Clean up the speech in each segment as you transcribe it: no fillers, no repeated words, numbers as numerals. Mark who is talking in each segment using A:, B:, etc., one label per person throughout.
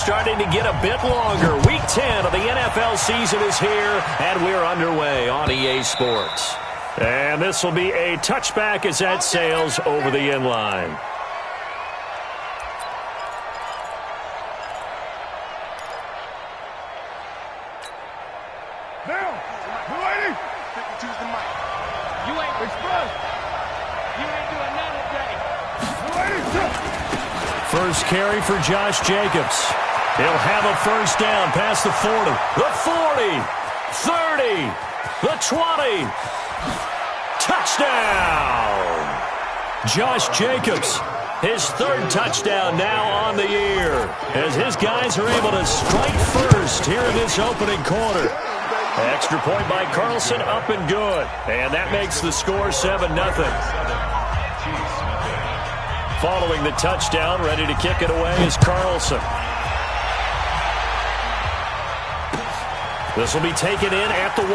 A: Starting to get a bit longer. Week 10 of the NFL season is here, and we're underway on EA Sports. And this will be a touchback as that sails over the end line. First carry for Josh Jacobs. He'll have a first down past the 40, the 40, 30, the 20. Touchdown! Josh Jacobs, his third touchdown now on the year, as his guys are able to strike first here in this opening quarter. Extra point by Carlson, up and good. And that makes the score 7-0. Following the touchdown, ready to kick it away is Carlson. This will be taken in at the 1.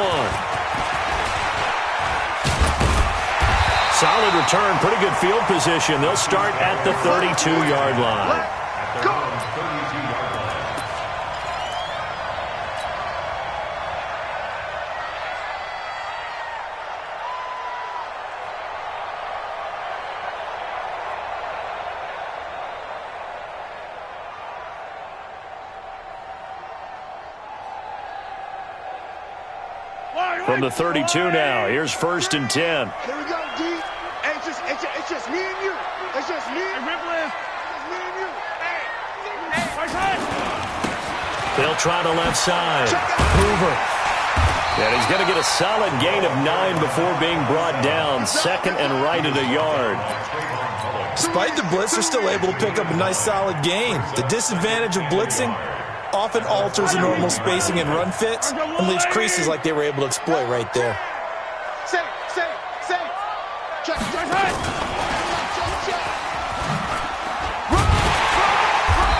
A: Solid return, pretty good field position. They'll start at the 32-yard line. From the 32 now, here's 1st and 10.
B: Here we go, D. Hey, it's just me and you. It's just me. Hey, Ripley. It's me and you. Hey, right side.
A: They'll try the left side. Hoover. And he's going to get a solid gain of 9 before being brought down. 2nd and right at a yard.
C: Despite the blitz, they're still able to pick up a nice solid gain. The disadvantage of blitzing often alters the normal spacing and run fits and leaves creases like they were able to exploit right there.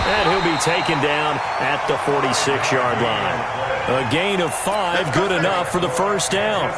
A: And he'll be taken down at the 46-yard line. A gain of 5, good enough for the first down.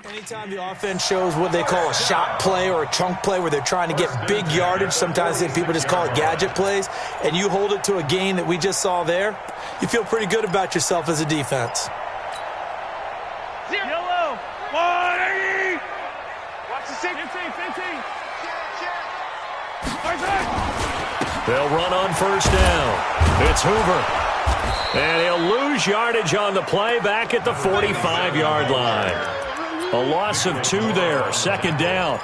C: Anytime the offense shows what they call a shot play or a chunk play where they're trying to get big yardage, sometimes people just call it gadget plays, and you hold it to a gain that we just saw there, you feel pretty good about yourself as a defense.
B: Yellow. 180. Watch the 15.
A: They'll run on first down. It's Hoover. And he'll lose yardage on the play back at the 45-yard line. A loss of 2 there, 2nd down.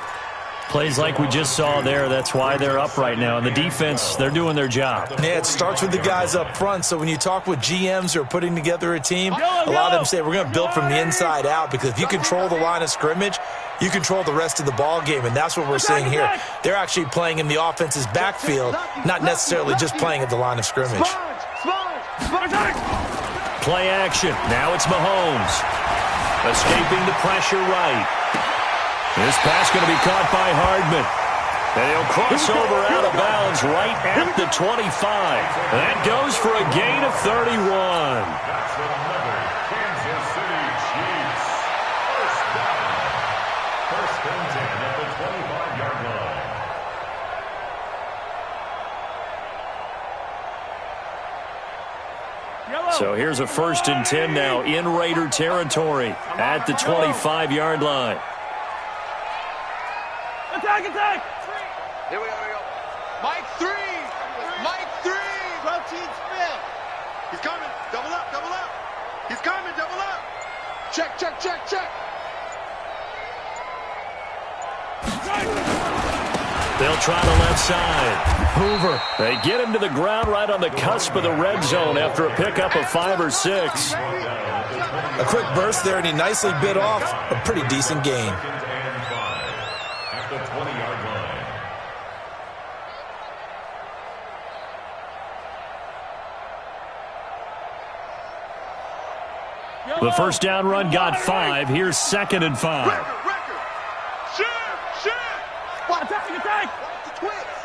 A: Plays like we just saw there, that's why they're up right now. And the defense, they're doing their job.
C: Yeah, it starts with the guys up front. So when you talk with GMs who are putting together a team, a lot of them say we're going to build from the inside out, because if you control the line of scrimmage, you control the rest of the ball game, and that's what we're seeing here. They're actually playing in the offense's backfield, not necessarily just playing at the line of scrimmage.
A: Play action. Now it's Mahomes. Escaping the pressure right. This pass going to be caught by Hardman. And he'll cross over out of bounds right at the 25. That goes for a gain of 31.
D: That's another Kansas City Chiefs. First down. 1st and 10 at the 25-yard line.
A: So here's a 1st and 10 now in Raider territory at the 25-yard line.
B: Attack. Here we go. Mike 3. 12 team spin. He's coming. Double up. He's coming. Double up. Check.
A: They'll try the left side. Hoover. They get him to the ground right on the cusp of the red zone after a pickup of 5 or 6.
C: A quick burst there, and he nicely bit off a pretty decent gain.
D: At the 20-yard line.
A: The first down run got 5. Here's 2nd and 5.
B: Record. Shit. Attack. The twins.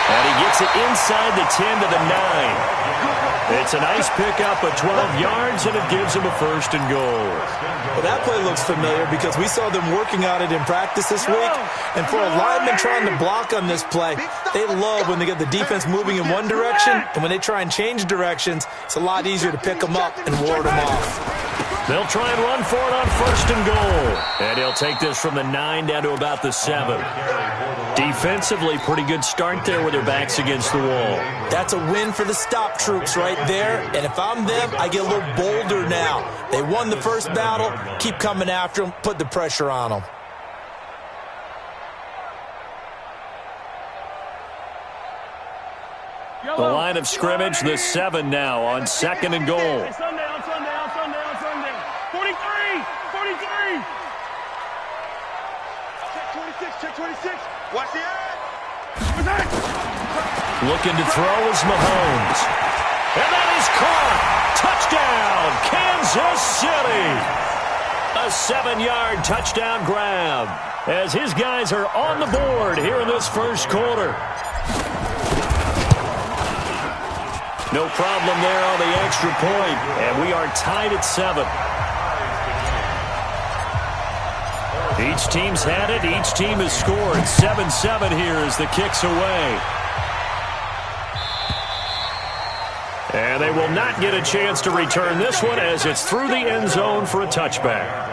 A: And he gets it inside the 10 to the 9. It's a nice pickup of 12 yards, and it gives him a 1st and goal.
C: Well, that play looks familiar because we saw them working on it in practice this week. And for a lineman trying to block on this play, they love when they get the defense moving in one direction. And when they try and change directions, it's a lot easier to pick them up and ward them off.
A: They'll try and run for it on 1st and goal. And he'll take this from the 9 down to about the 7. Defensively, pretty good start there with their backs against the wall.
C: That's a win for the stop troops right there. And if I'm them, I get a little bolder now. They won the first battle. Keep coming after them. Put the pressure on them.
A: The line of scrimmage, the 7 now on 2nd and goal.
B: On Sunday. 43. Check 26. Watch the end.
A: Looking to throw is Mahomes. And that is caught. Touchdown, Kansas City. A 7-yard touchdown grab as his guys are on the board here in this first quarter. No problem there on the extra point, and we are tied at 7. Each team's had it. Each team has scored. 7-7 here as the kick's away. And they will not get a chance to return this one as it's through the end zone for a touchback.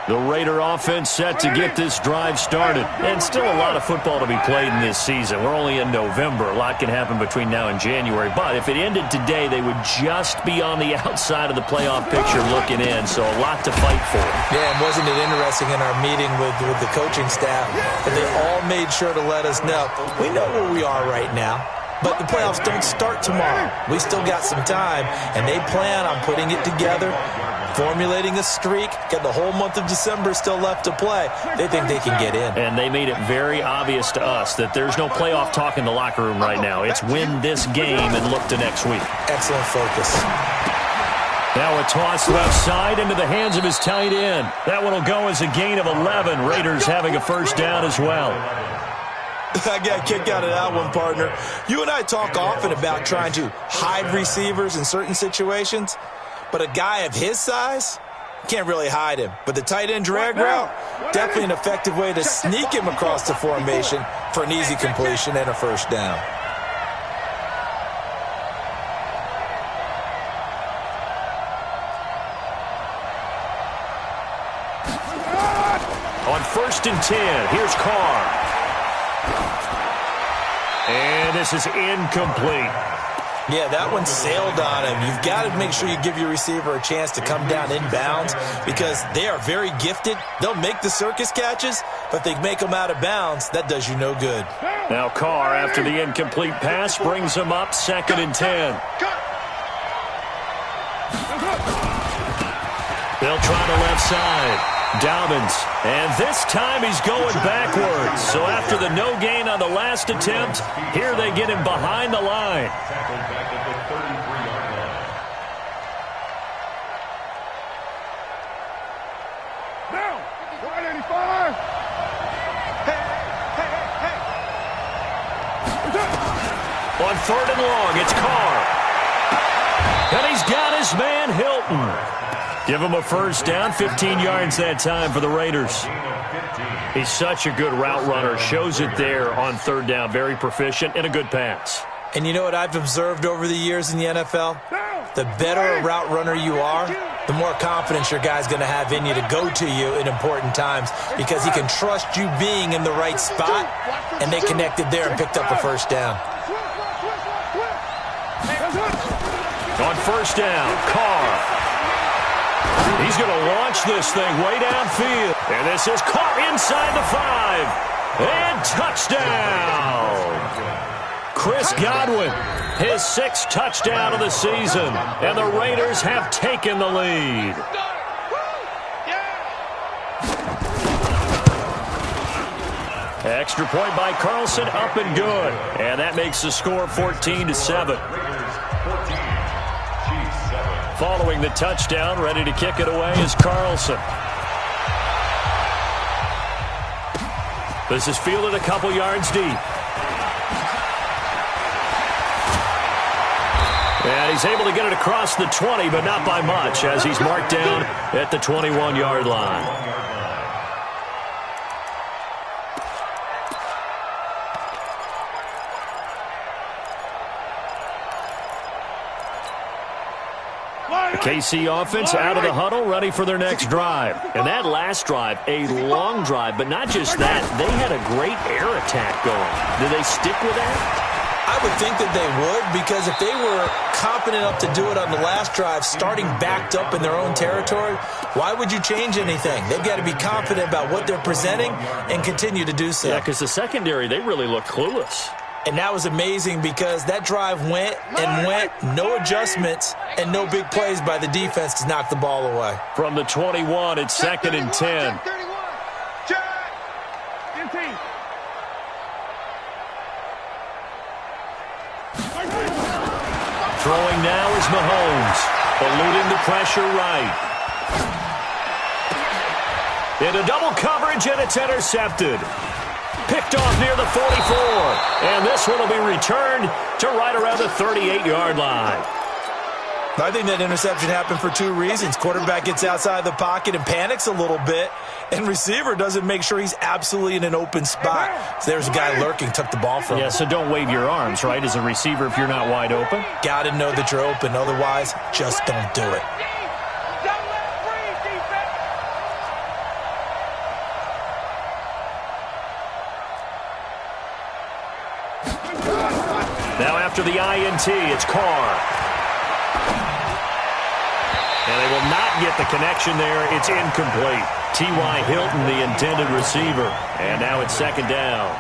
A: The Raider offense set to get this drive started. And still a lot of football to be played in this season. We're only in November. A lot can happen between now and January. But if it ended today, they would just be on the outside of the playoff picture looking in. So a lot to fight for.
C: Yeah, and wasn't it interesting in our meeting with the coaching staff that they all made sure to let us know, we know where we are right now. But the playoffs don't start tomorrow. We still got some time, and they plan on putting it together, formulating a streak, got the whole month of December still left to play. They think they can get in.
A: And they made it very obvious to us that there's no playoff talk in the locker room right now. It's win this game and look to next week.
C: Excellent focus.
A: Now a toss left side into the hands of his tight end. That one will go as a gain of 11. Raiders having a first down as well.
C: I got a kick out of that one, partner. You and I talk often about trying to hide receivers in certain situations, but a guy of his size can't really hide him. But the tight end drag route, definitely an effective way to sneak him across the formation for an easy completion and a first down.
A: On 1st and 10, here's Carr. And this is incomplete.
C: Yeah, that one sailed on him. You've got to make sure you give your receiver a chance to come down inbounds because they are very gifted. They'll make the circus catches, but if they make them out of bounds, that does you no good.
A: Now Carr, after the incomplete pass, brings him up 2nd and 10. They'll try the left side. Dobbins, and this time he's going backwards. So after the no gain on the last attempt, here they get him behind the line.
D: Tackled back at the 33-yard line.
B: Now, 185. Hey.
A: On 3rd and long, it's Carr. And he's got his man Hilton. Give him a first down, 15 yards that time for the Raiders. He's such a good route runner. Shows it there on 3rd down. Very proficient and a good pass.
C: And you know what I've observed over the years in the NFL? The better a route runner you are, the more confidence your guy's going to have in you to go to you in important times because he can trust you being in the right spot, and they connected there and picked up a first down.
A: On 1st down, Carr. He's going to launch this thing way downfield. And this is caught inside the 5. And touchdown. Chris Godwin, his 6th touchdown of the season, and the Raiders have taken the lead. Extra point by Carlson, up and good. And that makes the score 14-7. Following the touchdown, ready to kick it away is Carlson. This is fielded a couple yards deep. And he's able to get it across the 20, but not by much, as he's marked down at the 21-yard line. KC offense out of the huddle, ready for their next drive. And that last drive, a long drive, but not just that. They had a great air attack going. Do they stick with that?
C: I would think that they would, because if they were confident enough to do it on the last drive, starting backed up in their own territory, why would you change anything? They've got to be confident about what they're presenting and continue to do so.
A: Yeah, because the secondary, they really look clueless.
C: And that was amazing because that drive went and went, no adjustments, and no big plays by the defense to knock the ball away.
A: From the 21, it's 2nd and 10. Throwing now is Mahomes, eluding the pressure right. Into double coverage, and it's intercepted. Picked off near the 44. And this one will be returned to right around the 38-yard line.
C: I think that interception happened for 2 reasons. Quarterback gets outside the pocket and panics a little bit, and receiver doesn't make sure he's absolutely in an open spot. So there's a guy lurking, took the ball from him.
A: Yeah, so don't wave your arms, right, as a receiver if you're not wide open?
C: Got to know that you're open. Otherwise, just don't do it.
A: Now after the INT, it's Carr. And they will not get the connection there. It's incomplete. T.Y. Hilton, the intended receiver. And now it's 2nd down.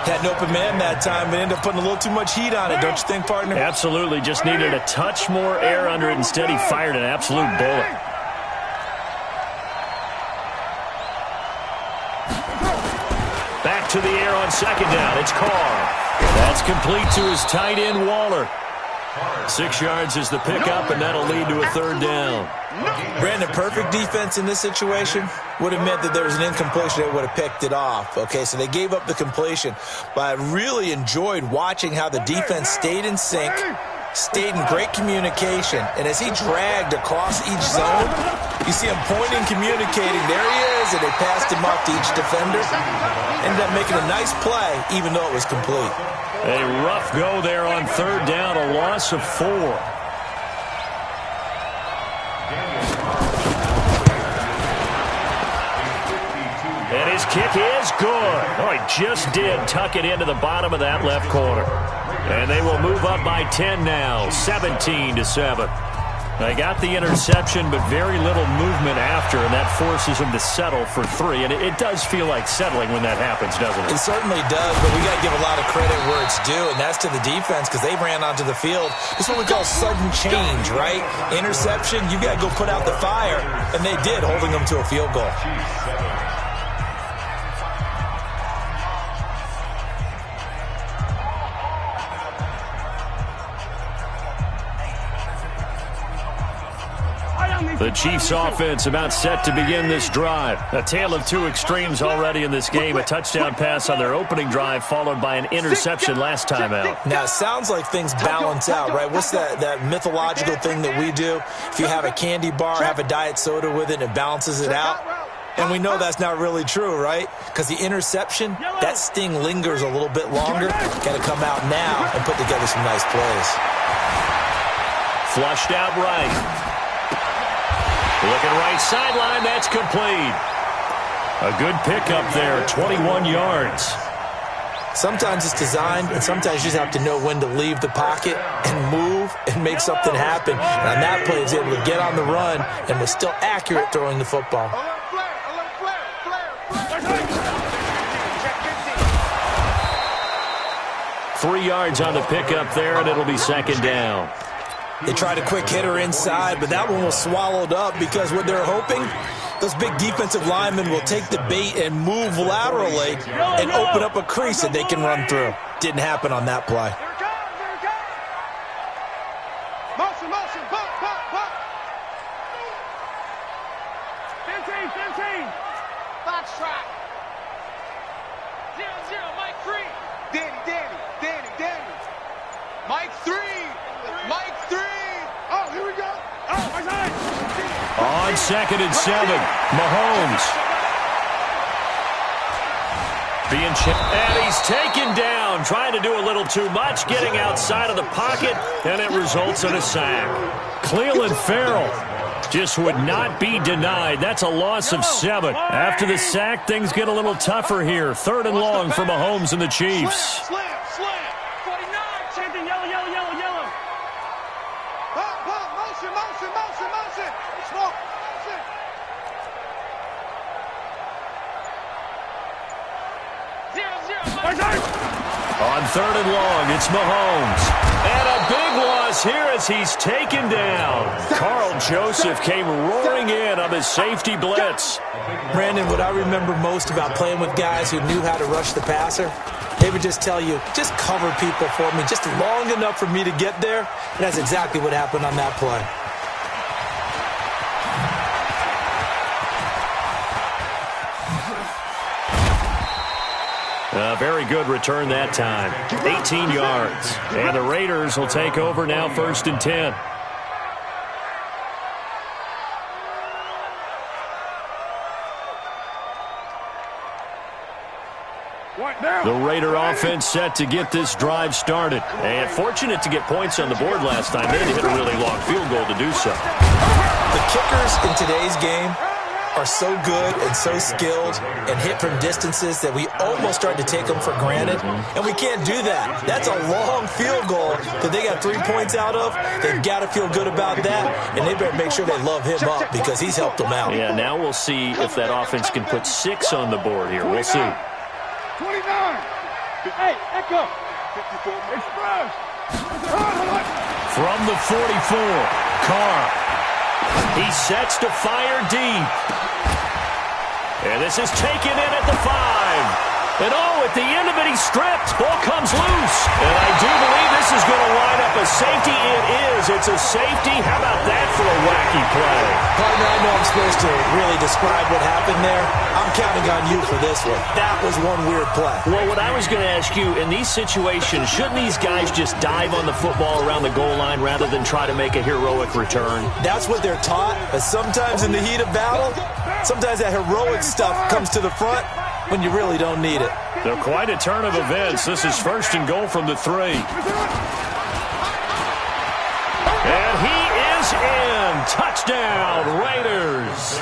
C: Had an open man that time, but ended up putting a little too much heat on it, don't you think, partner?
A: Absolutely. Just needed a touch more air under it. Instead, he fired an absolute bullet. Back to the air on 2nd down. It's Carr. That's complete to his tight end, Waller. 6 yards is the pickup, and that'll lead to a 3rd down.
C: Brandon, perfect defense in this situation would have meant that there was an incompletion. They would have picked it off. Okay, so they gave up the completion. But I really enjoyed watching how the defense stayed in sync, stayed in great communication, and as he dragged across each zone, you see him pointing, communicating. There he is, and they passed him off to each defender. Ended up making a nice play, even though it was complete.
A: A rough go there on 3rd down, a loss of 4. And his kick is good. Oh, he just did tuck it into the bottom of that left corner. And they will move up by 10 now, 17-7. They got the interception, but very little movement after, and that forces them to settle for 3. And it does feel like settling when that happens, doesn't it?
C: It certainly does, but we got to give a lot of credit where it's due, and that's to the defense because they ran onto the field. This is what we call sudden change, right? Interception, you got to go put out the fire, and they did, holding them to a field goal.
A: The Chiefs offense about set to begin this drive. A tale of 2 extremes already in this game. A touchdown pass on their opening drive followed by an interception last time out.
C: Now, it sounds like things balance out, right? What's that mythological thing that we do? If you have a candy bar, have a diet soda with it, and it balances it out. And we know that's not really true, right? Because the interception, that sting lingers a little bit longer. Got to come out now and put together some nice plays.
A: Flushed out right. Looking right sideline, that's complete. A good pickup there, 21 yards.
C: Sometimes it's designed, and sometimes you just have to know when to leave the pocket and move and make something happen. And on that play, he was able to get on the run and was still accurate throwing the football.
A: 3 yards on the pickup there, and it'll be second down.
C: They tried a quick hitter inside, but that one was swallowed up because what they're hoping, those big defensive linemen will take the bait and move laterally and open up a crease that they can run through. Didn't happen on that play.
B: Motion, motion, pop, pop, pop. 15. Box track. 0-0, Mike 3. Danny. Mike 3. Mike 3. Oh, here we go. Oh, my side.
A: On 2nd and 7, Mahomes. And he's taken down, trying to do a little too much, getting outside of the pocket, and it results in a sack. Cleveland Farrell just would not be denied. That's a loss of 7. After the sack, things get a little tougher here. 3rd and long for Mahomes and the Chiefs.
B: Slam. 49. Same thing, yellow. Pop, motion. Smoke, motion.
A: On 3rd and long, it's Mahomes. And a big loss here as he's taken down. Carl Joseph came roaring in on his safety blitz.
C: Brandon, what I remember most about playing with guys who knew how to rush the passer, they would just tell you, just cover people for me, just long enough for me to get there. And that's exactly what happened on that play.
A: A very good return that time. 18 yards. And the Raiders will take over now, 1st and 10. The Raider offense set to get this drive started. And fortunate to get points on the board last time. They had to hit a really long field goal to do so.
C: The kickers in today's game are so good and so skilled and hit from distances that we almost start to take them for granted, and we can't do that. That's a long field goal that they got 3 points out of. They've got to feel good about that, and they better make sure they love him up because he's helped them out.
A: Yeah, now we'll see if that offense can put 6 on the board here. We'll see.
B: 29. Hey, Echo. 54. Express.
A: From the 44, Carr. He sets to fire deep. And this is taken in at the 5. And at the end of it, he's stripped. Ball comes loose. And I do believe this is going to line up a safety. It is. It's a safety. How about that for a wacky play?
C: Partner, I know I'm supposed to really describe what happened there. I'm counting on you for this one. That was one weird play.
A: Well, what I was going to ask you, in these situations, shouldn't these guys just dive on the football around the goal line rather than try to make a heroic return?
C: That's what they're taught, but sometimes in the heat of battle, sometimes that heroic stuff comes to the front when you really don't need it.
A: So quite a turn of events. This is 1st and goal from the 3. And he is in. Touchdown, Raiders.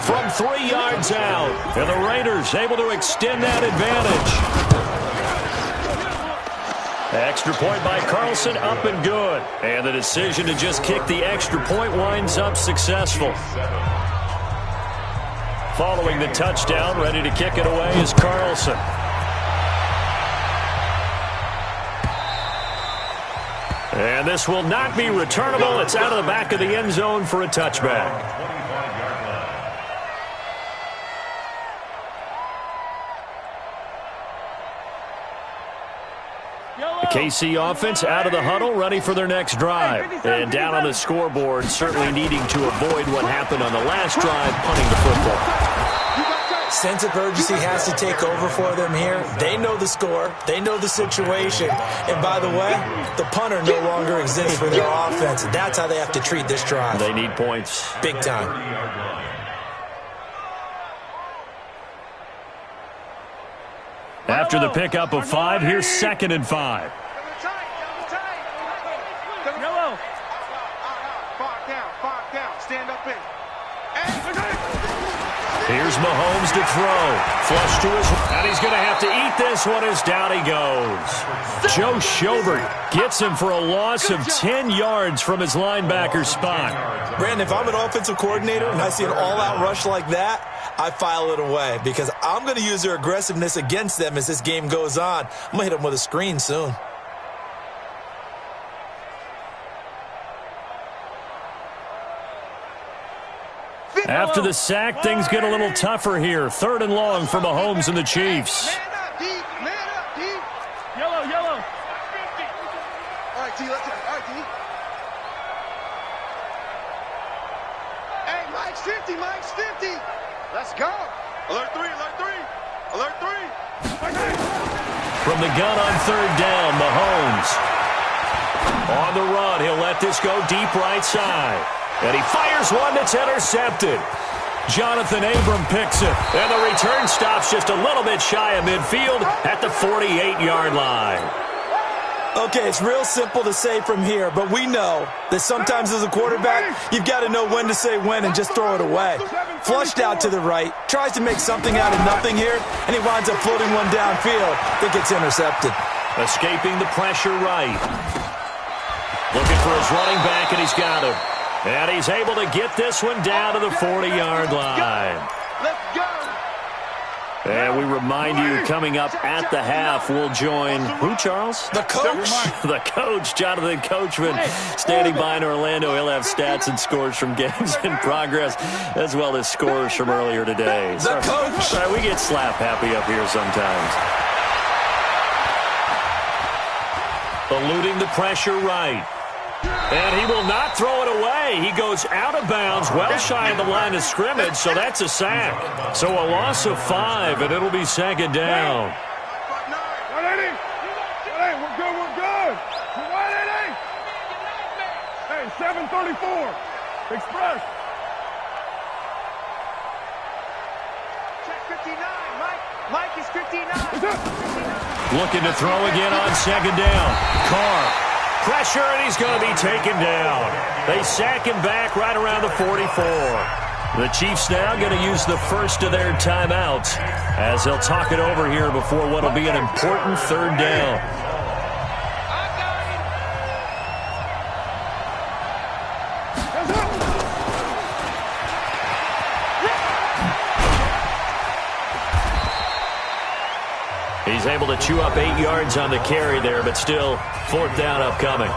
A: From 3 yards out. And the Raiders able to extend that advantage. Extra point by Carlson, up and good. And the decision to just kick the extra point winds up successful. Following the touchdown, ready to kick it away is Carlson. And this will not be returnable. It's out of the back of the end zone for a touchback. The KC offense out of the huddle, ready for their next drive. And down on the scoreboard, certainly needing to avoid what happened on the last drive, punting the football.
C: Sense of urgency has to take over for them here. They know the score. They know the situation. And by the way, the punter no longer exists for their offense. That's how they have to treat this drive.
A: They need points.
C: Big time.
A: After the pickup of 5, here's 2nd and 5.
B: Yellow. 5 down. Stand up in.
A: Here's Mahomes to throw. Flush to his... And he's going to have to eat this one as down he goes. Joe Schobert gets him for a loss of 10 yards from his linebacker spot.
C: Brandon, if I'm an offensive coordinator and I see an all-out rush like that, I file it away because I'm going to use their aggressiveness against them as this game goes on. I'm going to hit them with a screen soon.
A: After the sack, things get a little tougher here. 3rd and long for Mahomes and the Chiefs.
B: Man up, D. Man up, D.
E: Yellow, yellow.
B: All right, D. Let's go. All right, D. Hey, Mike's 50. Mike's 50. Let's go. Alert 3. Alert 3. Alert 3.
A: From the gun on 3rd down, Mahomes. On the run, he'll let this go deep right side. And he fires one that's intercepted. Jonathan Abram picks it. And the return stops just a little bit shy of midfield at the 48-yard line.
C: Okay, it's real simple to say from here, but we know that sometimes as a quarterback, you've got to know when to say when and just throw it away. Flushed out to the right, tries to make something out of nothing here, and he winds up floating one downfield that gets intercepted.
A: Escaping the pressure right. Looking for his running back, and he's got him. And he's able to get this one down to the 40-yard line.
B: Let's go.
A: And we remind you, coming up at the half, we'll join who, Charles?
C: The coach.
A: The coach, Jonathan Coachman, standing by in Orlando. He'll have stats and scores from games in progress, as well as scores from earlier today.
C: The coach.
A: Sorry, we get slap happy up here sometimes. Eluding the pressure right. And he will not throw it away. He goes out of bounds, well shy of the line of scrimmage, so that's a sack. So a loss of 5, and it'll be 2nd down.
E: 180. 180. We're good. We're good. 180. Hey, 734. Express.
B: Check 59. Mike is 59.
A: Looking to throw again on 2nd down. Carr. Pressure, and he's going to be taken down. They sack him back right around the 44. The Chiefs now going to use the first of their timeouts as they'll talk it over here before what will be an important 3rd down. He's able to chew up 8 yards on the carry there, but still 4th down upcoming.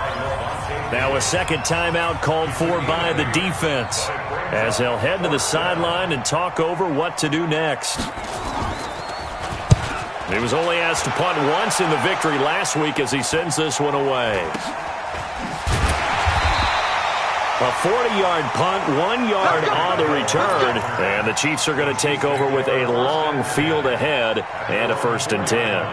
A: Now a 2nd timeout called for by the defense as they'll head to the sideline and talk over what to do next. He was only asked to punt once in the victory last week as he sends this one away. A 40-yard punt, 1 yard on the return, and the Chiefs are going to take over with a long field ahead and a 1st and 10.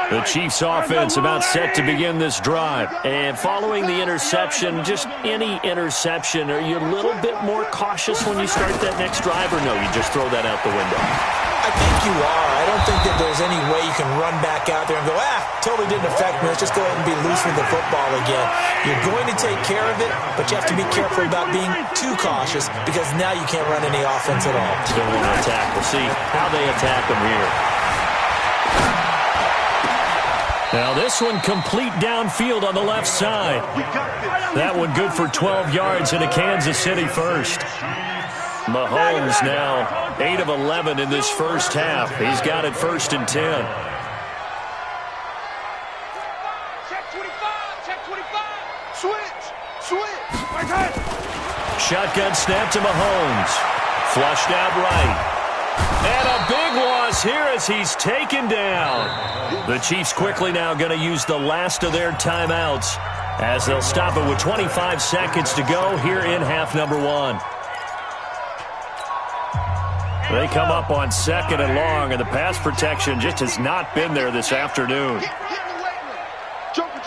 A: The Chiefs offense about set to begin this drive. And following the interception, just any interception, are you a little bit more cautious when you start that next drive, or no, you just throw that out the window?
C: I think you are. I don't think that there's any way you can run back out there and go, totally didn't affect me. Let's just go ahead and be loose with the football again. You're going to take care of it, but you have to be careful about being too cautious because now you can't run any offense at all.
A: Still want to attack. We'll see how they attack them here. Now this one complete downfield on the left side. That one good for 12 yards and a Kansas City first. Mahomes now 8 of 11 in this first half. He's got it 1st and 10.
B: Check 25. Check 25. Switch.
A: Shotgun snap to Mahomes. Flushed out right. And a big loss here as he's taken down. The Chiefs quickly now going to use the last of their timeouts as they'll stop it with 25 seconds to go here in half number 1. They come up on 2nd and long, and the pass protection just has not been there this afternoon.
B: Get in the weight room. Joker.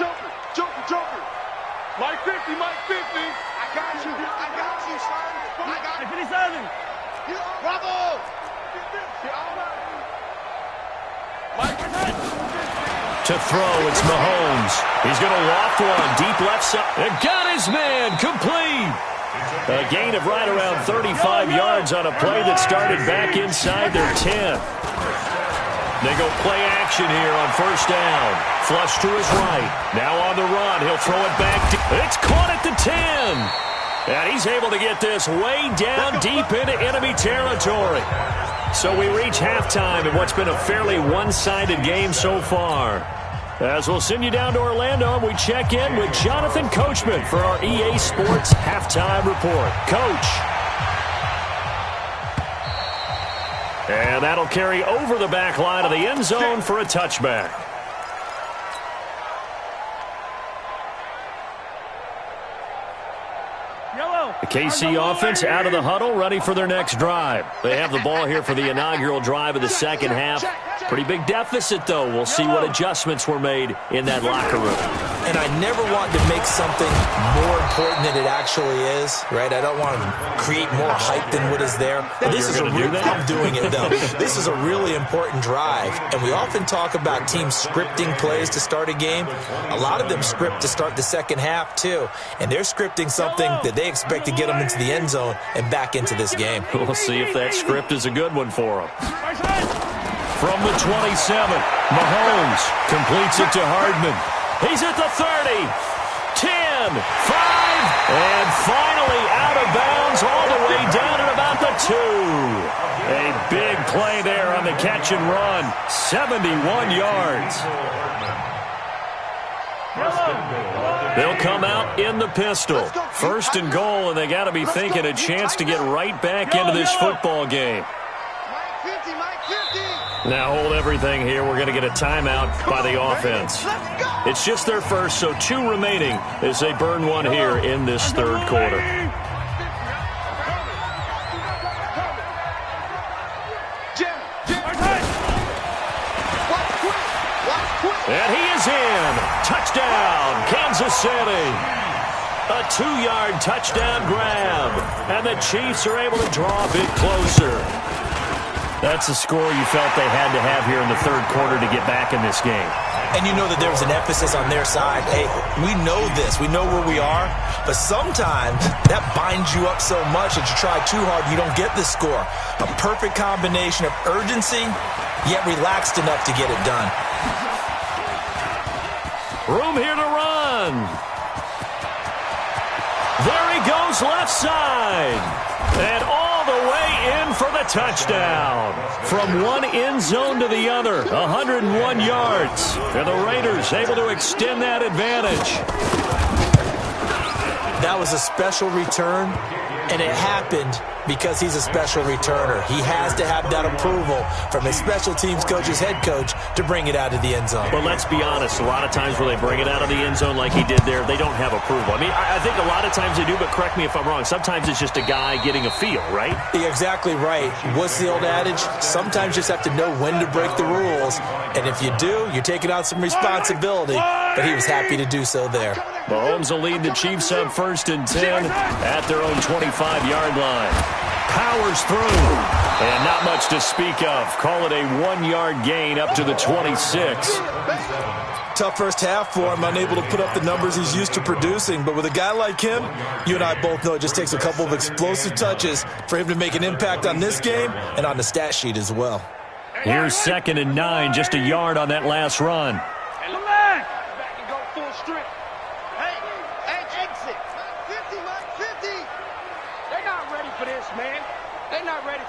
E: Mike 50, Mike 50.
B: I got you, son. I got you.
E: 57.
B: Bravo.
A: To throw, it's Mahomes. He's going to loft one deep left side. And got his man complete. A gain of right around 35 yards on a play that started back inside their 10. They go play action here on first down. Flush to his right. Now on the run. He'll throw it back. It's caught at the 10. And he's able to get this way down deep into enemy territory. So we reach halftime in what's been a fairly one-sided game so far. As we'll send you down to Orlando, and we check in with Jonathan Coachman for our EA Sports Halftime Report. Coach. And that'll carry over the back line of the end zone for a touchback. The KC offense out of the huddle, ready for their next drive. They have the ball here for the inaugural drive of the second half. Pretty big deficit, though. We'll see what adjustments were made in that locker room.
C: And I never want to make something more important than it actually is, right? I don't want to create more hype than what is there. But this is a real, I'm doing it, though. This is a really important drive. And we often talk about teams scripting plays to start a game. A lot of them script to start the second half, too. And they're scripting something that they expect to get them into the end zone and back into this game.
A: We'll see if that script is a good one for them. From the 27, Mahomes completes it to Hardman. He's at the 30, 10, 5, and finally out of bounds all the way down at about the 2. A big play there on the catch and run, 71 yards. They'll come out in the pistol. First and goal, and they got to be thinking a chance to get right back into this football game. Now hold everything here. We're going to get a timeout by the offense. It's just their first, so 2 remaining as they burn one here in this third quarter. And he is in. Touchdown, Kansas City. A 2-yard touchdown grab. And the Chiefs are able to draw a bit closer. That's a score you felt they had to have here in the third quarter to get back in this game.
C: And you know that there was an emphasis on their side. Hey, we know this. We know where we are. But sometimes that binds you up so much that you try too hard and you don't get the score. A perfect combination of urgency, yet relaxed enough to get it done.
A: Room here to run. There he goes left side. And all the way in for the touchdown. From one end zone to the other, 101 yards. And the Raiders able to extend that advantage.
C: That was a special return, and it happened because he's a special returner. He has to have that approval from his special teams coach's head coach to bring it out of the end zone.
A: Well, let's be honest. A lot of times where they bring it out of the end zone like he did there, they don't have approval. I mean, I think a lot of times they do, but correct me if I'm wrong. Sometimes it's just a guy getting a feel, right?
C: You're exactly right. What's the old adage? Sometimes you just have to know when to break the rules. And if you do, you're taking on some responsibility. But he was happy to do so there.
A: Mahomes will lead the Chiefs up 1st and 10 at their own 25-yard line. Powers through, and not much to speak of. Call it a 1-yard gain up to the 26.
C: Tough first half for him, unable to put up the numbers he's used to producing. But with a guy like him, you and I both know it just takes a couple of explosive touches for him to make an impact on this game and on the stat sheet as well.
A: Here's 2nd and 9, just a yard on that last run.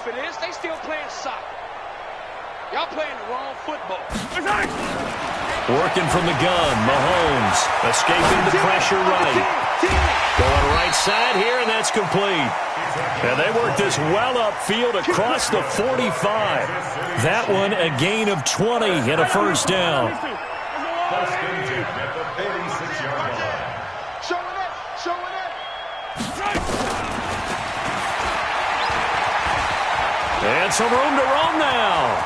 B: For this, they still playing soccer. Y'all playing the wrong football.
A: Working from the gun, Mahomes escaping the pressure right. Going right side here, and that's complete. And they work this well upfield across the 45. That one a gain of 20 and a first down. And some room to roam now.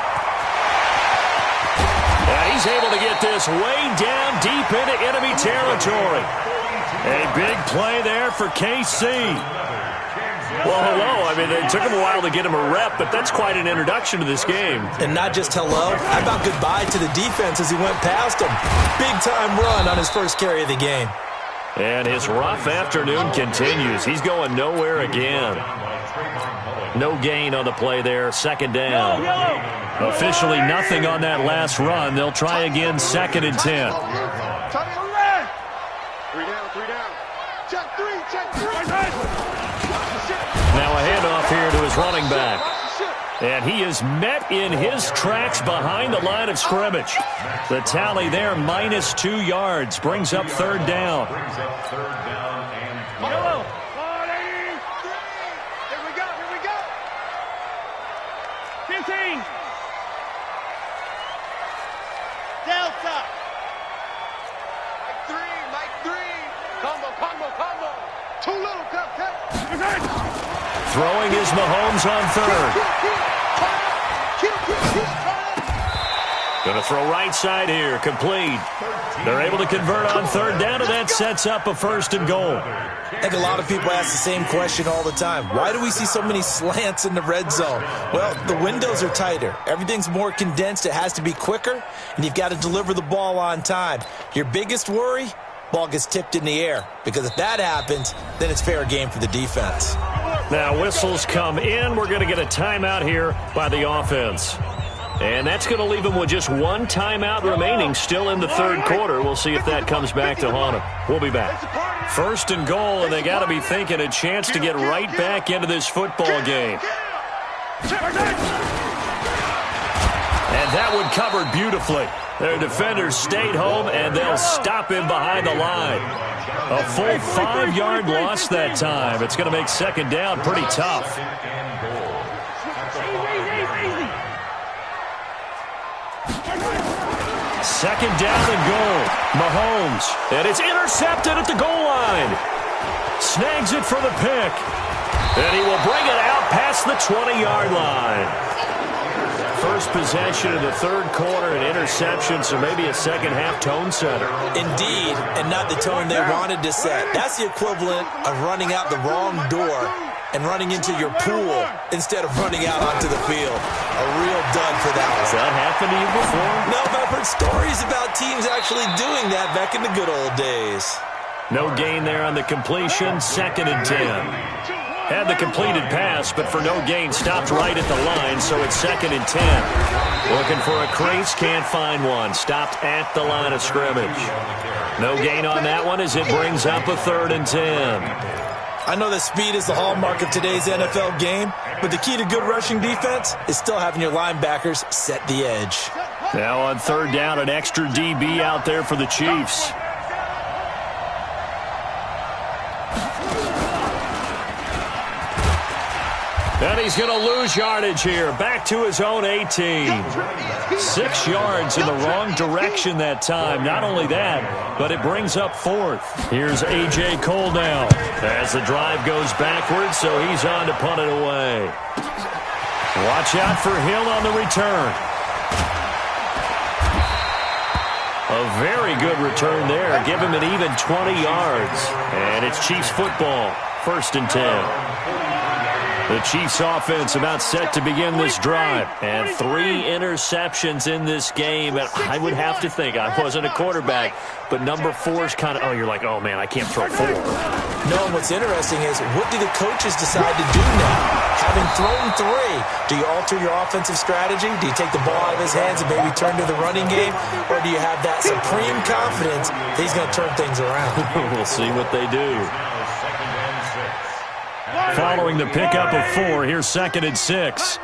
A: And he's able to get this way down deep into enemy territory. A big play there for KC. Well, hello. I mean, it took him a while to get him a rep, but that's quite an introduction to this game.
C: And not just hello. How about goodbye to the defense as he went past him? Big-time run on his first carry of the game.
A: And his rough afternoon continues. He's going nowhere again. No gain on the play there. Second down. Officially nothing on that last run. They'll try again, 2nd and 10.
B: 3 down. Check three.
A: Now a handoff here to his running back. And he is met in his tracks behind the line of scrimmage. The tally there, -2 yards. Brings up 3rd down.
B: Here we go.
E: 15.
B: Delta. Mike 3. Combo. Too little, cut.
A: Throwing is Mahomes on 3rd. Going to throw right side here. Complete. They're able to convert on 3rd down, and that sets up a 1st and goal.
C: I think a lot of people ask the same question all the time. Why do we see so many slants in the red zone? Well, the windows are tighter. Everything's more condensed. It has to be quicker, and you've got to deliver the ball on time. Your biggest worry? Ball gets tipped in the air, because if that happens, then it's fair game for the defense.
A: Now whistles come in. We're going to get a timeout here by the offense. And that's going to leave them with just 1 timeout remaining still in the 3rd quarter. We'll see if that comes back to haunt them. We'll be back. 1st and goal, and they got to be thinking a chance to get right back into this football game. And that one covered beautifully. Their defenders stayed home, and they'll stop him behind the line. A full 5-yard loss that time. It's going to make 2nd down pretty tough. Second down and goal. Mahomes. And it's intercepted at the goal line. Snags it for the pick. And he will bring it out past the 20-yard line. First possession of the 3rd quarter, an interception, so maybe a second-half tone setter.
C: Indeed, and not the tone they wanted to set. That's the equivalent of running out the wrong door and running into your pool instead of running out onto the field. A real dud for that one.
A: Has that happened to you before?
C: No, but I've heard stories about teams actually doing that back in the good old days.
A: No gain there on the completion, 2nd and 10. Had the completed pass, but for no gain, stopped right at the line, so it's 2nd and 10. Looking for a crease, can't find one. Stopped at the line of scrimmage. No gain on that one as it brings up a 3rd and 10.
C: I know that speed is the hallmark of today's NFL game, but the key to good rushing defense is still having your linebackers set the edge.
A: Now on 3rd down, an extra DB out there for the Chiefs. And he's going to lose yardage here. Back to his own 18. 6 yards in the wrong direction that time. Not only that, but it brings up 4th. Here's A.J. Cole now as the drive goes backwards, so he's on to punt it away. Watch out for Hill on the return. A very good return there. Give him an even 20 yards. And it's Chiefs football. 1st and 10. The Chiefs offense about set to begin this drive. And 3 interceptions in this game. And I would have to think, I wasn't a quarterback, but number 4 is kind of, oh, you're like, oh, man, I can't throw 4.
C: No, and what's interesting is, what do the coaches decide to do now? Having thrown 3, do you alter your offensive strategy? Do you take the ball out of his hands and maybe turn to the running game? Or do you have that supreme confidence that he's going to turn things around?
A: We'll see what they do. Following the pickup of 4, here's 2nd and 6.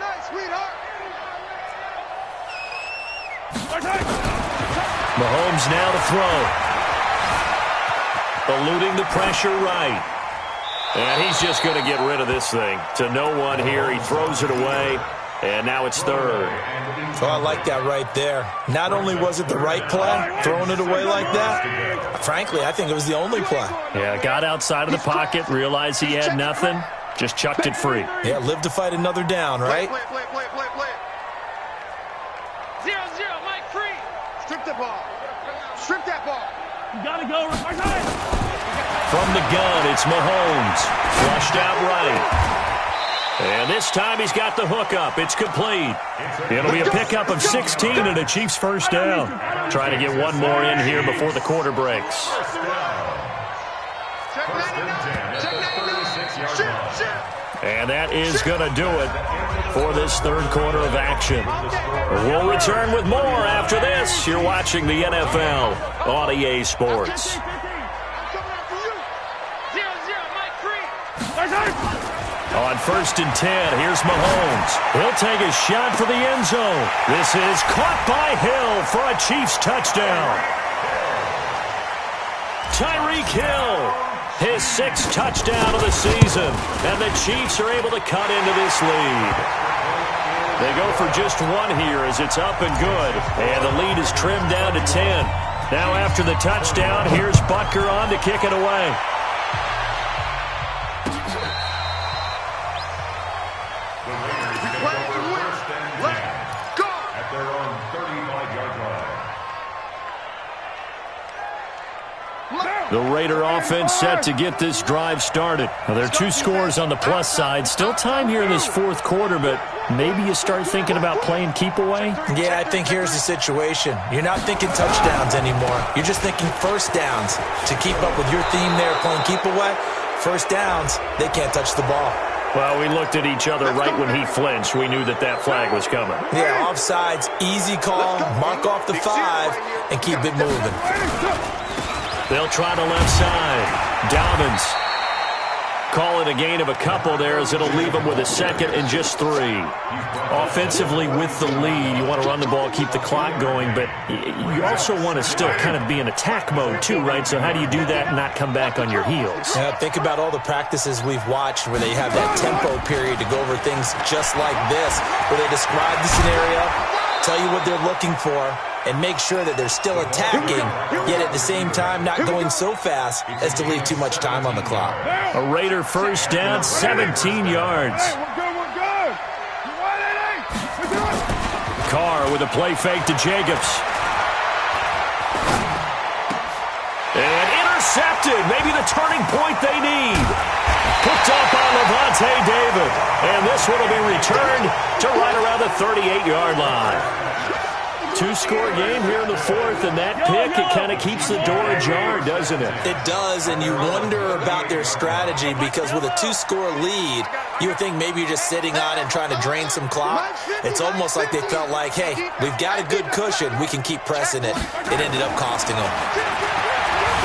A: Mahomes now to throw. Eluding the pressure right. And he's just going to get rid of this thing. To no one here. He throws it away. And now it's 3rd.
C: Oh, I like that right there. Not only was it the right play, throwing it away like that, frankly, I think it was the only play.
A: Yeah, got outside of the pocket, realized he had nothing, just chucked it free.
C: Yeah, live to fight another down, right?
B: Play. 0-0, Mike 3. Strip the ball. Strip that ball.
E: You gotta go.
A: From the gun, it's Mahomes. Flushed out right. And this time he's got the hook up. It's complete. It'll be a pickup of 16 and a Chiefs 1st down. Trying to get one more in here before the quarter breaks.
D: First and 10 at the 36-yard line.
A: And that is going to do it for this third quarter of action. We'll return with more after this. You're watching the NFL on EA Sports. On first and 10, here's Mahomes. He'll take a shot for the end zone. This is caught by Hill for a Chiefs touchdown. Tyreek Hill, his 6th touchdown of the season. And the Chiefs are able to cut into this lead. They go for just one here as it's up and good. And the lead is trimmed down to 10. Now after the touchdown, here's Butker on to kick it away. The Raider offense set to get this drive started. Now, there are 2 scores on the plus side. Still time here in this fourth quarter, but maybe you start thinking about playing keep away?
C: Yeah, I think here's the situation. You're not thinking touchdowns anymore. You're just thinking first downs. To keep up with your theme there, playing keep away, first downs, they can't touch the ball.
A: Well, we looked at each other right when he flinched. We knew that flag was coming.
C: Yeah, offsides, easy call, mark off the 5, and keep it moving.
A: They'll try the left side. Dobbins. Call it a gain of a couple there as it'll leave them with a second and just 3. Offensively with the lead, you want to run the ball, keep the clock going, but you also want to still kind of be in attack mode too, right? So how do you do that and not come back on your heels?
C: Yeah, think about all the practices we've watched where they have that tempo period to go over things just like this, where they describe the scenario, tell you what they're looking for, and make sure that they're still attacking, yet at the same time not going so fast as to leave too much time on the clock.
A: A Raider first down, 17 yards. Carr with a play fake to Jacobs. And intercepted. Maybe the turning point they need. Picked up by Levante David. And this one will be returned to right around the 38-yard line. 2-score game here in the fourth, and that pick, it kind of keeps the door ajar, doesn't it?
C: It does, and you wonder about their strategy because with a 2-score lead, you would think maybe you're just sitting on and trying to drain some clock. It's almost like they felt like, hey, we've got a good cushion. We can keep pressing it. It ended up costing them.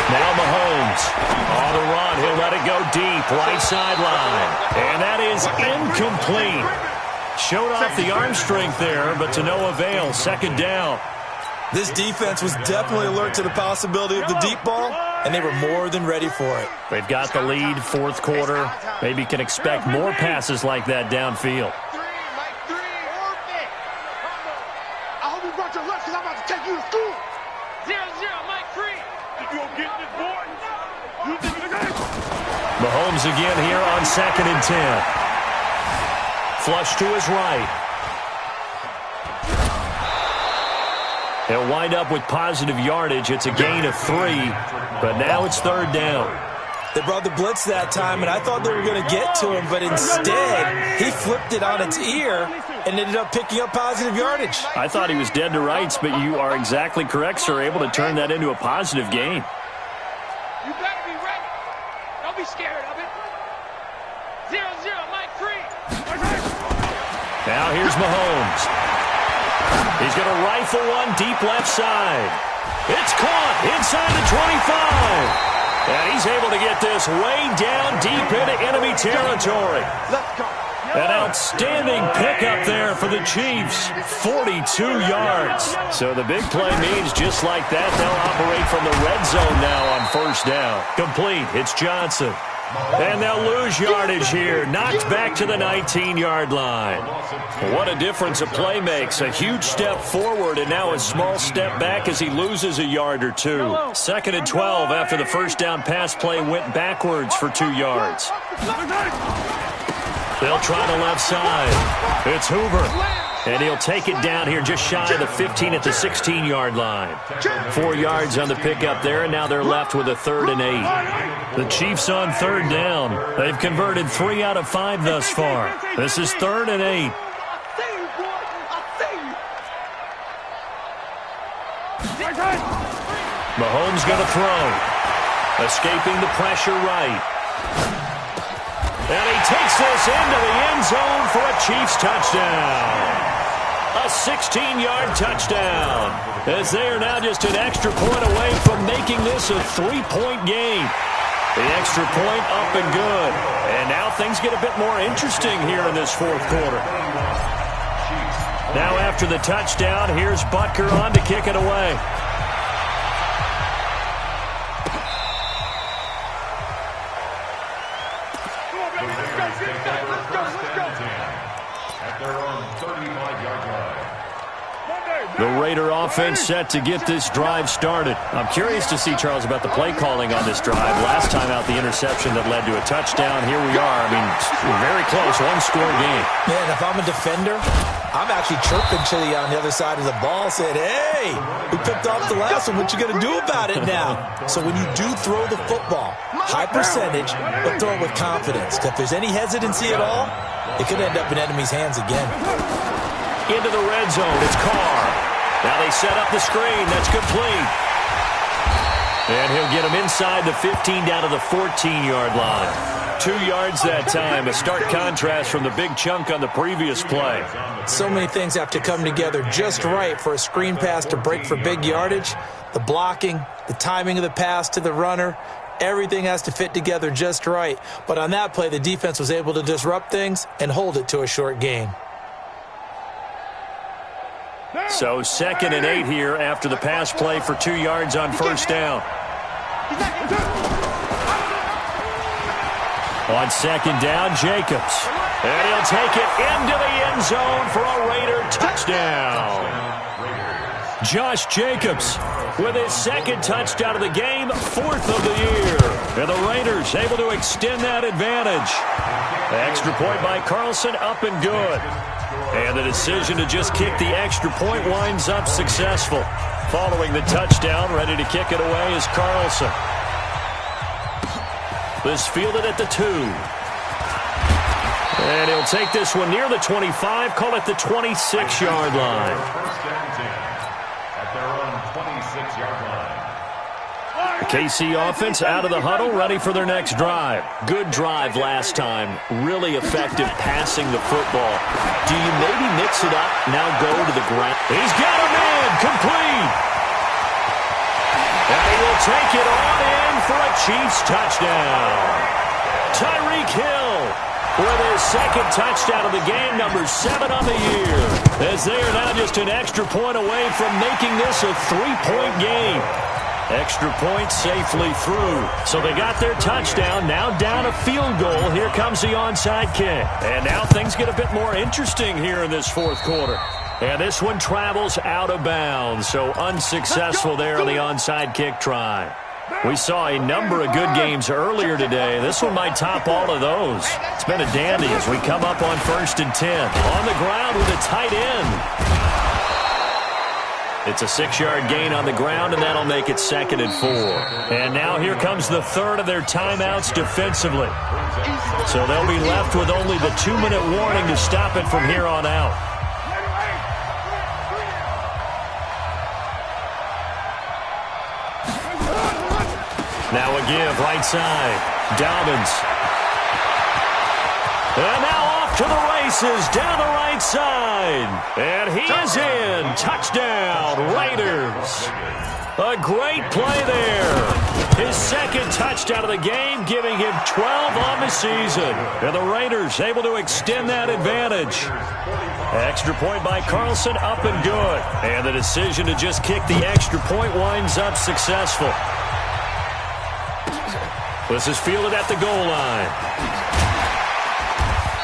A: Now Mahomes on the run. He'll let it go deep, right sideline. And that is incomplete. Showed off the arm strength there, but to no avail. Second down.
C: This defense was definitely alert to the possibility of the deep ball, and they were more than ready for it.
A: They've got the lead, fourth quarter. Maybe can expect more passes like that downfield.
B: I hope you brought your lunch because I'm about to take you to school. 0-0, Mike 3. If you don't get this, boy, you think you're the game.
A: Mahomes again here on second and 10. Flush to his right. He'll wind up with positive yardage. It's a gain of 3, but now it's third down.
C: They brought the blitz that time, and I thought they were going to get to him, but instead, he flipped it on its ear and ended up picking up positive yardage.
A: I thought he was dead to rights, but you are exactly correct, sir, able to turn that into a positive gain.
B: You better be ready. Don't be scared of it. 0-0, Mike 3.
A: Now here's Mahomes. He's going to rifle one deep left side. It's caught inside the 25. And he's able to get this way down deep into enemy territory.
B: Let's go.
A: An outstanding pickup there for the Chiefs. 42 yards. So the big play means just like that, they'll operate from the red zone now on first down. Complete. It's Johnson. And they'll lose yardage here. Knocked back to the 19-yard line. What a difference a play makes. A huge step forward and now a small step back as he loses a yard or 2. Second and 12 after the first down pass play went backwards for 2 yards. They'll try the left side. It's Hoover. And he'll take it down here just shy of the 15 at the 16-yard line. 4 yards on the pickup there, and now they're left with a 3rd and 8. The Chiefs on third down. They've converted 3 out of 5 thus far. This is 3rd and 8. Mahomes going to throw. Escaping the pressure right. And he takes this into the end zone for a Chiefs touchdown. A 16-yard touchdown, as they are now just an extra point away from making this a 3-point game. The extra point up and good. And now things get a bit more interesting here in this fourth quarter. Now after the touchdown, here's Butker on to kick it away. The Raider offense set to get this drive started. I'm curious to see, Charles, about the play calling on this drive. Last time out, the interception that led to a touchdown. Here we are. I mean, very close, one-score game.
C: Man, if I'm a defender, I'm actually chirping Chili on the other side of the ball, saying, hey, we picked off the last one. What you going to do about it now? So when you do throw the football, high percentage, but throw it with confidence. Because if there's any hesitancy at all, it could end up in enemy's hands again.
A: Into the red zone, it's Carr. Now they set up the screen. That's complete. And he'll get him inside the 15 down to the 14-yard line. 2 yards that time. A stark contrast from the big chunk on the previous play.
C: So many things have to come together just right for a screen pass to break for big yardage. The blocking, the timing of the pass to the runner, everything has to fit together just right. But on that play, the defense was able to disrupt things and hold it to a short gain.
A: So 2nd and 8 here after the pass play for 2 yards on first down. On 2nd down, Jacobs. And he'll take it into the end zone for a Raider touchdown. Josh Jacobs with his 2nd touchdown of the game, 4th of the year. And the Raiders able to extend that advantage. The extra point by Carlson, up and good. And the decision to just kick the extra point winds up successful. Following the touchdown, ready to kick it away is Carlson. This fielded at the 2. And he'll take this one near the 25, call it the 26-yard line.
D: First and 10 at their own 26-yard line.
A: The KC offense out of the huddle, ready for their next drive. Good drive last time. Really effective passing the football. Do you maybe mix it up, now go to the ground? He's got him in, complete. And he will take it on in for a Chiefs touchdown. Tyreek Hill with his 2nd touchdown of the game, number 7 on the year. As they are now just an extra point away from making this a 3-point game. Extra point safely through. So they got their touchdown, now down a field goal. Here comes the onside kick. And now things get a bit more interesting here in this fourth quarter. And this one travels out of bounds, so unsuccessful there on the onside kick try. We saw a number of good games earlier today. This one might top all of those. It's been a dandy as we come up on 1st and 10. On the ground with a tight end. It's a 6-yard gain on the ground, and that'll make it 2nd and 4. And now here comes the 3rd of their timeouts defensively. So they'll be left with only the 2-minute warning to stop it from here on out. Now a give, right side. Dobbins. And now off to the races, down the right side. And he is in. Touchdown, Raiders. A great play there. His 2nd touchdown of the game, giving him 12 on the season. And the Raiders able to extend that advantage. Extra point by Carlson, up and good. And the decision to just kick the extra point winds up successful. This is fielded at the goal line.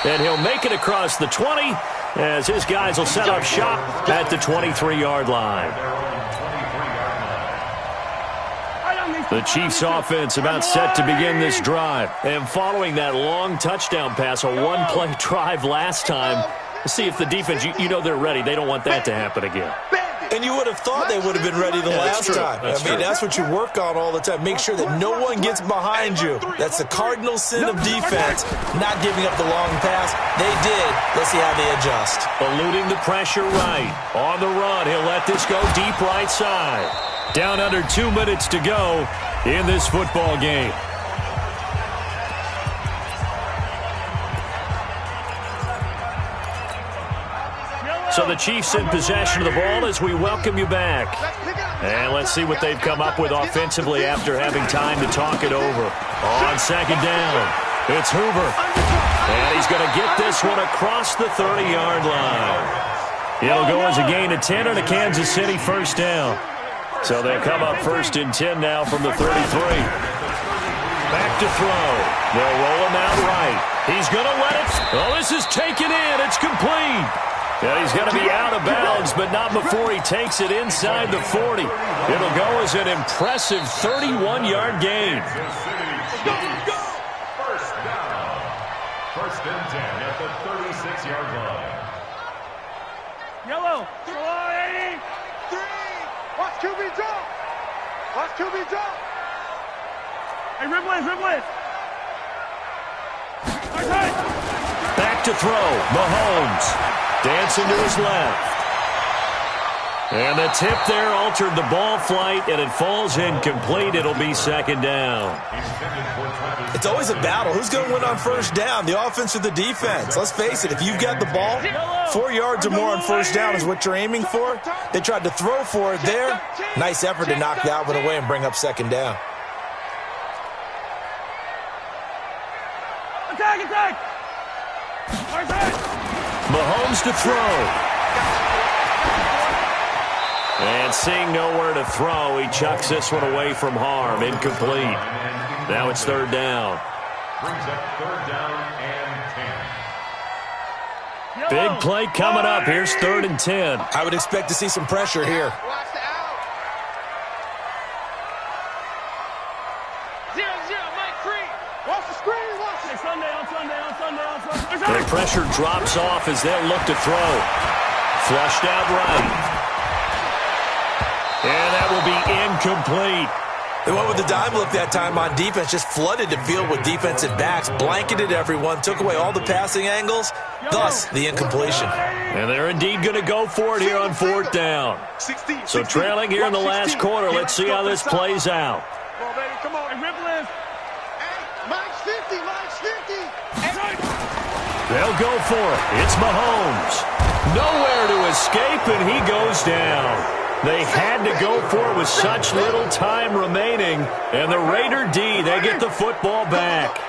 A: And he'll make it across the 20 as his guys will set up shop at the 23-yard line. The Chiefs offense about set to begin this drive. And following that long touchdown pass, a one-play drive last time, see if the defense, you know they're ready. They don't want that to happen again.
C: And you would have thought they would have been ready the last time. That's what you work on all the time. Make sure that no one gets behind you. That's the cardinal sin of defense, not giving up the long pass. They did. Let's see how they adjust.
A: Eluding the pressure right. On the run, he'll let this go deep right side. Down under 2 minutes to go in this football game. So the Chiefs in possession of the ball as we welcome you back. And let's see what they've come up with offensively after having time to talk it over. On second down, it's Hoover. And he's going to get this one across the 30-yard line. It'll go as a gain of 10 and a Kansas City first down. So they'll come up first and 10 now from the 33. Back to throw. They'll roll him out right. He's going to let it. Oh, this is taken in. It's complete. Yeah, he's going to be out of bounds, but not before he takes it inside the 40. It'll go as an impressive 31-yard gain.
D: First down. First and 10 at the 36-yard line.
E: Yellow.
B: 3. Watch QB jump. Watch QB jump.
E: Hey, Ribblins.
A: Back to throw. Mahomes. Dancing to his left. And the tip there altered the ball flight, and it falls incomplete. It'll be second down.
C: It's always a battle. Who's going to win on first down, the offense or the defense? Let's face it, if you've got the ball, 4 yards or more on first down is what you're aiming for. They tried to throw for it there. Nice effort to knock that one away and bring up second down.
E: Attack!
A: Mahomes to throw. And seeing nowhere to throw, he chucks this one away from harm. Incomplete. Now it's third down.
D: Brings up third down and 10.
A: Big play coming up. Here's third and 10.
C: I would expect to see some pressure here.
B: Watch the out. 0-0, Mike 3. Watch the screen.
E: Hey, Sunday.
A: The pressure drops off as they'll look to throw. Flushed out right. And that will be incomplete.
C: They went with the dime look that time on defense, just flooded the field with defensive backs, blanketed everyone, took away all the passing angles, thus the incompletion.
A: And they're indeed going to go for it here on fourth down. So trailing here in the last quarter, let's see how this plays out.
B: Come on, baby, come on.
E: Hey, Ribblins.
B: Mike's 50.
A: They'll go for it. It's Mahomes. Nowhere to escape, and he goes down. They had to go for it with such little time remaining. And the Raider D, they get the football back.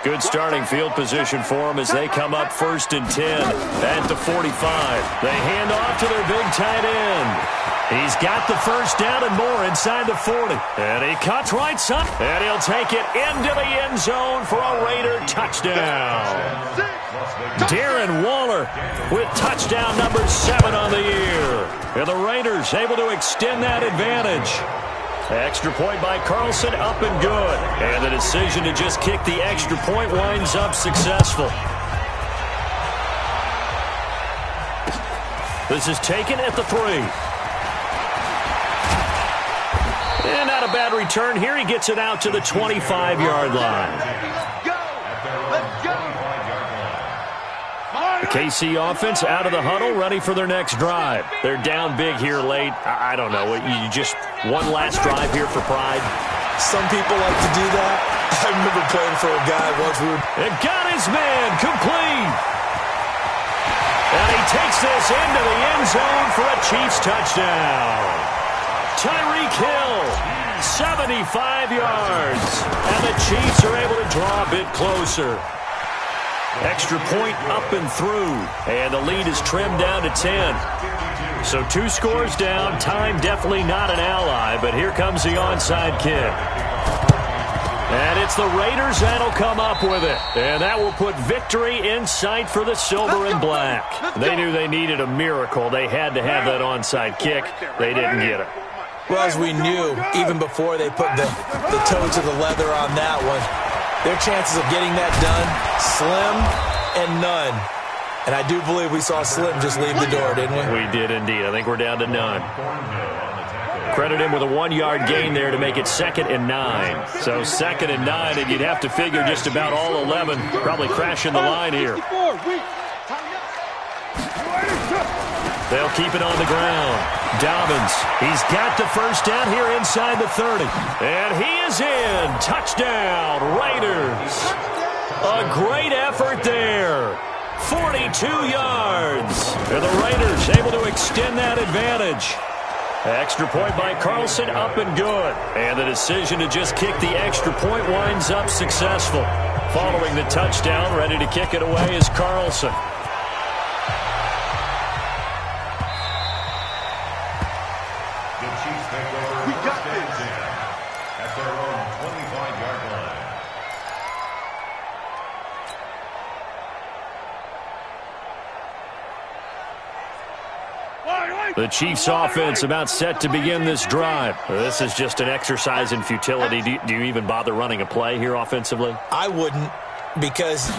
A: Good starting field position for them as they come up first and 10 at the 45. They hand off to their big tight end. He's got the first down and more inside the 40. And he cuts right side. And he'll take it into the end zone for a Raider touchdown. Darren Waller with touchdown number 7 on the year. And the Raiders able to extend that advantage. Extra point by Carlson, up and good. And the decision to just kick the extra point winds up successful. This is taken at the 3. And not a bad return here. He gets it out to the 25-yard line.
B: Let's go.
A: The KC offense out of the huddle, ready for their next drive. They're down big here late. I don't know. You just one last drive here for pride.
C: Some people like to do that. I remember playing for a guy once.
A: And got his man complete. And he takes this into the end zone for a Chiefs touchdown. Tyreek Hill, 75 yards. And the Chiefs are able to draw a bit closer. Extra point up and through. And the lead is trimmed down to 10. So 2 scores down. Time definitely not an ally, but here comes the onside kick. And it's the Raiders that'll come up with it. And that will put victory in sight for the silver and black. They knew they needed a miracle. They had to have that onside kick. They didn't get it.
C: Well, as we knew, even before they put the toe to the leather on that one, their chances of getting that done, slim and none. And I do believe we saw Slim just leave the door, didn't we?
A: We did indeed. I think we're down to none. Credit him with a 1-yard gain there to make it 2nd and 9. So 2nd and 9, and you'd have to figure just about all 11 probably crashing the line here. They'll keep it on the ground. Dobbins, he's got the first down here inside the 30. And he is in. Touchdown, Raiders. A great effort there. 42 yards. And the Raiders able to extend that advantage. Extra point by Carlson, up and good. And the decision to just kick the extra point winds up successful. Following the touchdown, ready to kick it away is Carlson.
D: The Chiefs take over first and 10 at their own 25-yard line.
A: The Chiefs offense about set to begin this drive. This is just an exercise in futility. Do you even bother running a play here offensively?
C: I wouldn't, because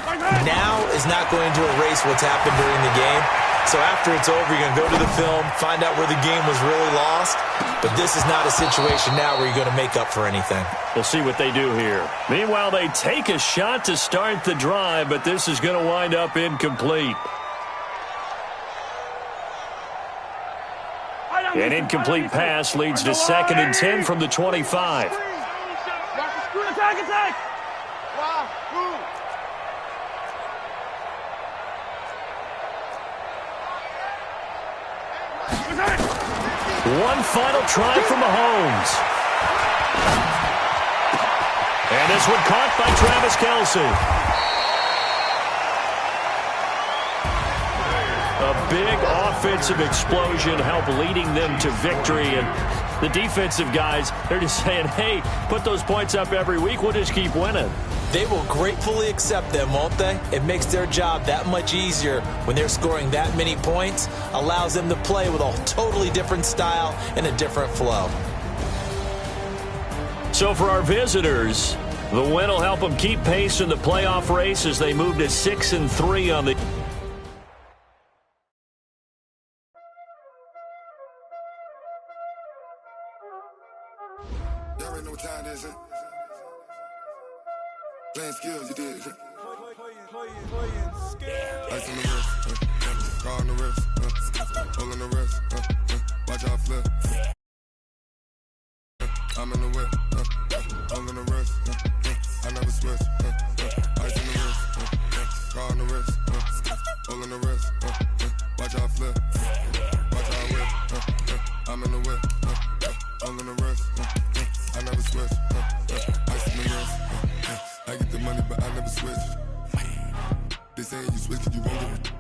C: now is not going to erase what's happened during the game. So after it's over, you're going to go to the film, find out where the game was really lost. But this is not a situation now where you're going to make up for anything.
A: We'll see what they do here. Meanwhile, they take a shot to start the drive, but this is going to wind up incomplete. An incomplete pass leads to 2nd and 10 from the 25.
E: Attack!
A: One final try from Mahomes. And this one caught by Travis Kelce. A big offensive explosion helped leading them to victory. And the defensive guys, they're just saying, hey, put those points up every week. We'll just keep winning.
C: They will gratefully accept them, won't they? It makes their job that much easier when they're scoring that many points. Allows them to play with a totally different style and a different flow.
A: So for our visitors, the win will help them keep pace in the playoff race as they move to 6-3 on the...
F: Y'all already know what time it is, huh? Playing skills, you did, huh? Ice on the wrist, car on the wrist, hole in the wrist, watch out flip. I'm in the whip, hole in the wrist, I never switch. Ice on the wrist, car on the wrist, hole in the wrist, watch out flip. Watch out whip, I'm in the whip, hole in the wrist. I never switch, ice in the wrist, I get the money but I never switch. They saying you switch cause you won't get it.